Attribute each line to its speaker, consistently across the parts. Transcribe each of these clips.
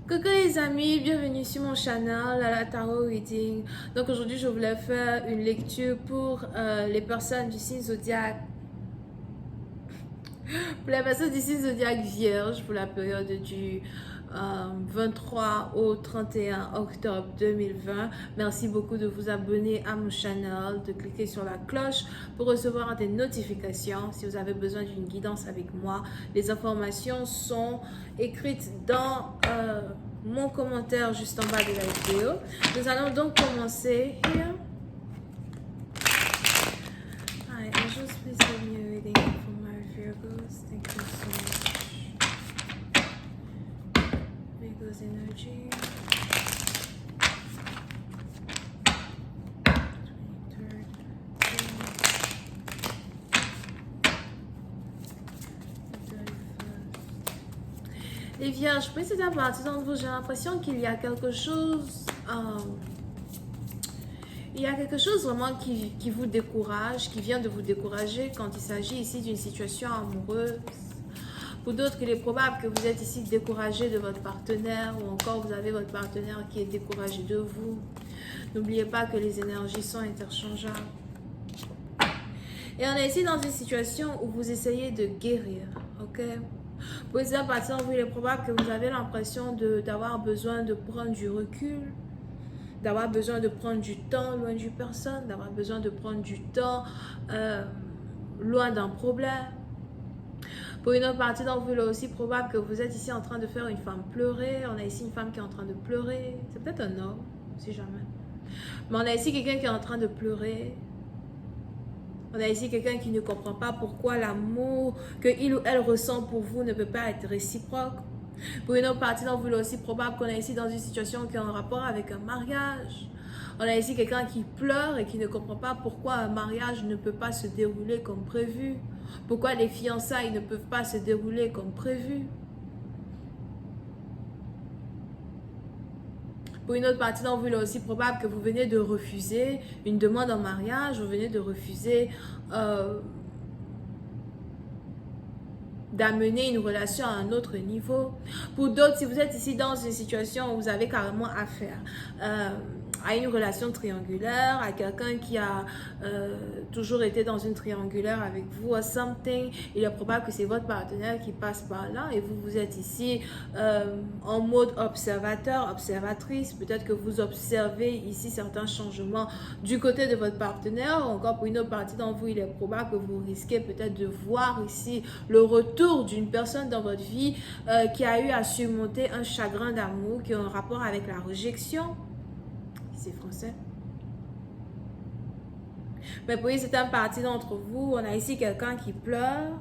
Speaker 1: Coucou les amis, bienvenue sur mon channel la Tarot Reading. Donc aujourd'hui je voulais faire une lecture pour les personnes du signe zodiaque. Pour les personnes du signe zodiaque vierge pour la période du 23 au 31 octobre 2020. Merci beaucoup de vous abonner à mon channel, de cliquer sur la cloche pour recevoir des notifications. Si vous avez besoin d'une guidance avec moi, les informations sont écrites dans mon commentaire juste en bas de la vidéo. Nous allons donc commencer. Here. Hi, angels, please give me a reading for my Virgos. Thank you so much. Virgos energy. 23rd. Les vierges, précisément à partir d'entre vous, j'ai l'impression qu'il y a quelque chose. Il y a quelque chose vraiment qui vous décourage, qui vient de vous décourager quand il s'agit ici d'une situation amoureuse. Pour d'autres, il est probable que vous êtes ici découragé de votre partenaire ou encore vous avez votre partenaire qui est découragé de vous. N'oubliez pas que les énergies sont interchangeables. Et on est ici dans une situation où vous essayez de guérir, ok? Pour exemple, à partir d'où il est probable que vous avez l'impression d'avoir besoin de prendre du recul, d'avoir besoin de prendre du temps loin d'une personne, d'avoir besoin de prendre du temps loin d'un problème. Pour une autre partie d'entre vous, il est aussi probable que vous êtes ici en train de faire une femme pleurer. On a ici une femme qui est en train de pleurer. C'est peut-être un homme, si jamais. Mais on a ici quelqu'un qui est en train de pleurer. On a ici quelqu'un qui ne comprend pas pourquoi l'amour qu'il ou elle ressent pour vous ne peut pas être réciproque. Pour une autre partie d'entre vous, il est aussi probable qu'on est ici dans une situation qui est en rapport avec un mariage. On a ici quelqu'un qui pleure et qui ne comprend pas pourquoi un mariage ne peut pas se dérouler comme prévu. Pourquoi les fiançailles ne peuvent pas se dérouler comme prévu. Pour une autre partie d'entre vous, il est aussi probable que vous venez de refuser une demande en mariage, vous venez de refuser d'amener une relation à un autre niveau. Pour d'autres, si vous êtes ici dans une situation où vous avez carrément affaire à une relation triangulaire, à quelqu'un qui a toujours été dans une triangulaire avec vous, or something, il est probable que c'est votre partenaire qui passe par là et vous, vous êtes ici en mode observateur, observatrice. Peut-être que vous observez ici certains changements du côté de votre partenaire. Encore pour une autre partie d'entre vous, il est probable que vous risquez peut-être de voir ici le retour d'une personne dans votre vie qui a eu à surmonter un chagrin d'amour qui a un rapport avec la rejection. C'est français. Mais pour une certaine partie d'entre vous, on a ici quelqu'un qui pleure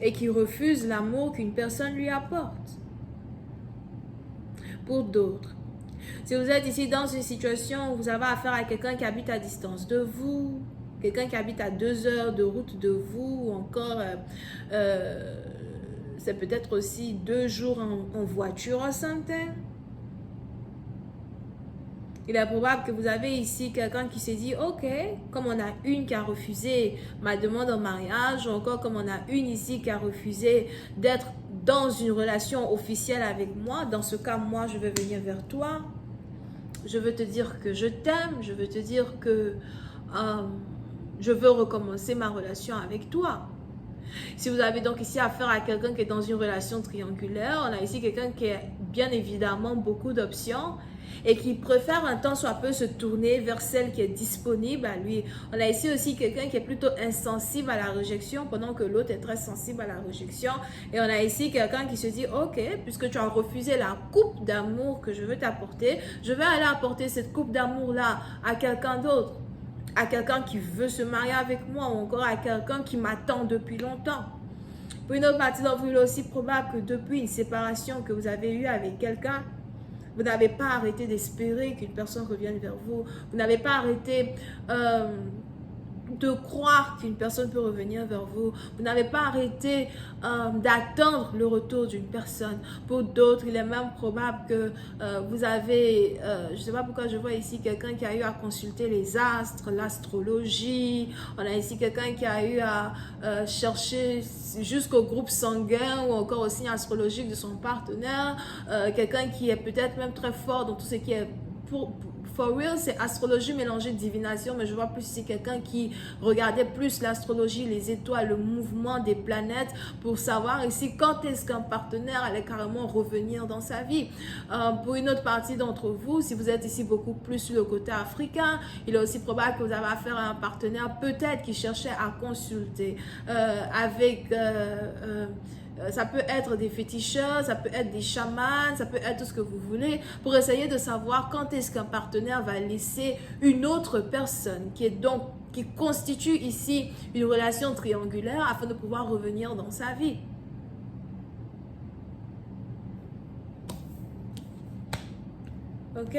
Speaker 1: et qui refuse l'amour qu'une personne lui apporte. Pour d'autres, si vous êtes ici dans une situation où vous avez affaire à quelqu'un qui habite à distance de vous, quelqu'un qui habite à 2 heures de route de vous, ou encore c'est peut-être aussi 2 jours en voiture en santé. Il est probable que vous avez ici quelqu'un qui s'est dit, ok, comme on a une qui a refusé ma demande en mariage, ou encore comme on a une ici qui a refusé d'être dans une relation officielle avec moi, dans ce cas, moi, je vais venir vers toi. Je veux te dire que je t'aime, je veux te dire que je veux recommencer ma relation avec toi. Si vous avez donc ici affaire à quelqu'un qui est dans une relation triangulaire, on a ici quelqu'un qui a bien évidemment beaucoup d'options et qui préfère un temps soit peu se tourner vers celle qui est disponible à lui. On a ici aussi quelqu'un qui est plutôt insensible à la rejection pendant que l'autre est très sensible à la rejection. Et on a ici quelqu'un qui se dit, ok, puisque tu as refusé la coupe d'amour que je veux t'apporter, je vais aller apporter cette coupe d'amour-là à quelqu'un d'autre. À quelqu'un qui veut se marier avec moi ou encore à quelqu'un qui m'attend depuis longtemps. Pour une autre partie d'entre vous, il est aussi probable que depuis une séparation que vous avez eue avec quelqu'un, vous n'avez pas arrêté d'espérer qu'une personne revienne vers vous. Vous n'avez pas arrêté de croire qu'une personne peut revenir vers vous. Vous n'avez pas arrêté d'attendre le retour d'une personne. Pour d'autres, il est même probable que vous avez, je ne sais pas pourquoi je vois ici quelqu'un qui a eu à consulter les astres, l'astrologie. On a ici quelqu'un qui a eu à chercher jusqu'au groupe sanguin ou encore au signe astrologique de son partenaire. Quelqu'un qui est peut-être même très fort dans tout ce qui est for real, c'est astrologie mélangée divination, mais je vois plus ici quelqu'un qui regardait plus l'astrologie, les étoiles, le mouvement des planètes pour savoir ici quand est-ce qu'un partenaire allait carrément revenir dans sa vie. Pour une autre partie d'entre vous, si vous êtes ici beaucoup plus sur le côté africain, il est aussi probable que vous avez affaire à un partenaire peut-être qui cherchait à consulter avec... ça peut être des féticheurs, ça peut être des chamans, ça peut être tout ce que vous voulez pour essayer de savoir quand est-ce qu'un partenaire va laisser une autre personne qui constitue ici une relation triangulaire afin de pouvoir revenir dans sa vie. Ok?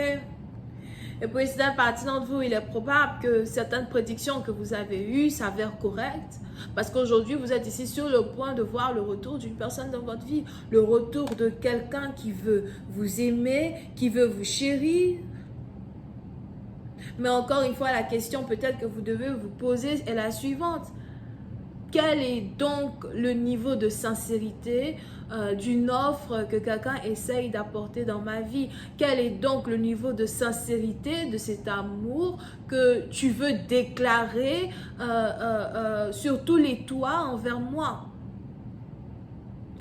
Speaker 1: Et pour certaines parties d'entre vous, il est probable que certaines prédictions que vous avez eues s'avèrent correctes. Parce qu'aujourd'hui, vous êtes ici sur le point de voir le retour d'une personne dans votre vie. Le retour de quelqu'un qui veut vous aimer, qui veut vous chérir. Mais encore une fois, la question peut-être que vous devez vous poser est la suivante. Quel est donc le niveau de sincérité d'une offre que quelqu'un essaye d'apporter dans ma vie? Quel est donc le niveau de sincérité de cet amour que tu veux déclarer sur tous les toits envers moi?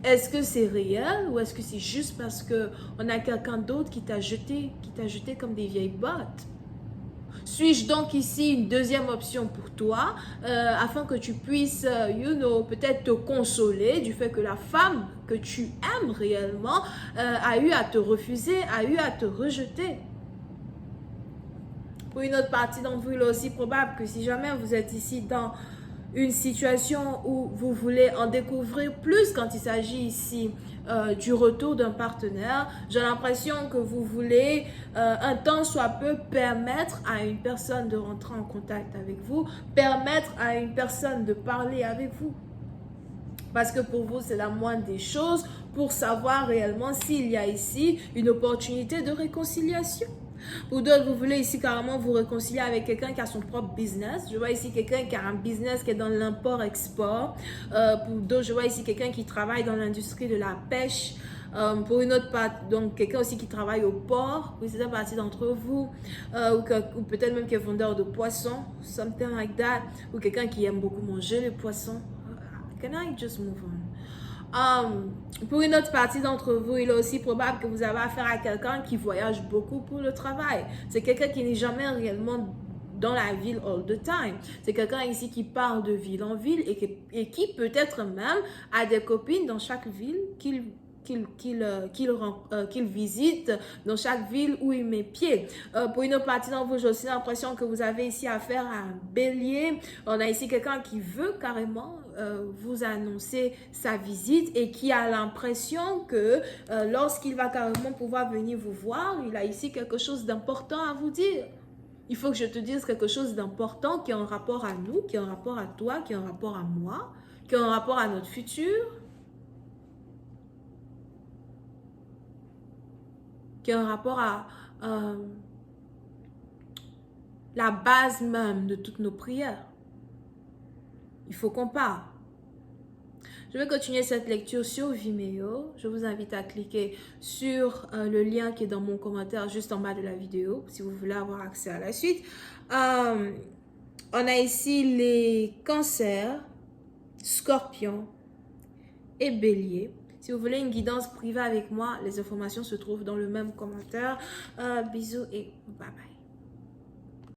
Speaker 1: Est-ce que c'est réel ou est-ce que c'est juste parce qu'on a quelqu'un d'autre qui t'a jeté comme des vieilles bottes? Suis-je donc ici une deuxième option pour toi afin que tu puisses, peut-être te consoler du fait que la femme que tu aimes réellement a eu à te refuser, a eu à te rejeter? Pour une autre partie d'entre vous, il est aussi probable que si jamais vous êtes ici dans une situation où vous voulez en découvrir plus quand il s'agit ici du retour d'un partenaire, j'ai l'impression que vous voulez un temps soit peu permettre à une personne de rentrer en contact avec vous, permettre à une personne de parler avec vous. Parce que pour vous, c'est la moindre des choses pour savoir réellement s'il y a ici une opportunité de réconciliation. Pour d'autres, vous voulez ici carrément vous réconcilier avec quelqu'un qui a son propre business. Je vois ici quelqu'un qui a un business qui est dans l'import-export. Pour d'autres, je vois ici quelqu'un qui travaille dans l'industrie de la pêche. Pour une autre partie, donc quelqu'un aussi qui travaille au port, oui, c'est une partie d'entre vous, ou peut-être même qui est vendeur de poissons, something like that, ou quelqu'un qui aime beaucoup manger les poissons. Can I just move on? Pour une autre partie d'entre vous, il est aussi probable que vous avez affaire à quelqu'un qui voyage beaucoup pour le travail. C'est quelqu'un qui n'est jamais réellement dans la ville all the time. C'est quelqu'un ici qui part de ville en ville et qui peut-être même a des copines dans chaque ville qu'il visite dans chaque ville où il met pied. Pour une autre partie d'entre vous, j'ai aussi l'impression que vous avez ici affaire à un bélier. On a ici quelqu'un qui veut carrément vous annoncer sa visite et qui a l'impression que lorsqu'il va carrément pouvoir venir vous voir, il a ici quelque chose d'important à vous dire. Il faut que je te dise quelque chose d'important qui a un rapport à nous, qui a un rapport à toi, qui a un rapport à moi, qui a un rapport à notre futur, qui a un rapport à la base même de toutes nos prières. Il faut qu'on parle. Je vais continuer cette lecture sur Vimeo. Je vous invite à cliquer sur le lien qui est dans mon commentaire juste en bas de la vidéo si vous voulez avoir accès à la suite. On a ici les cancers, scorpions et béliers. Si vous voulez une guidance privée avec moi, les informations se trouvent dans le même commentaire. Bisous et bye bye.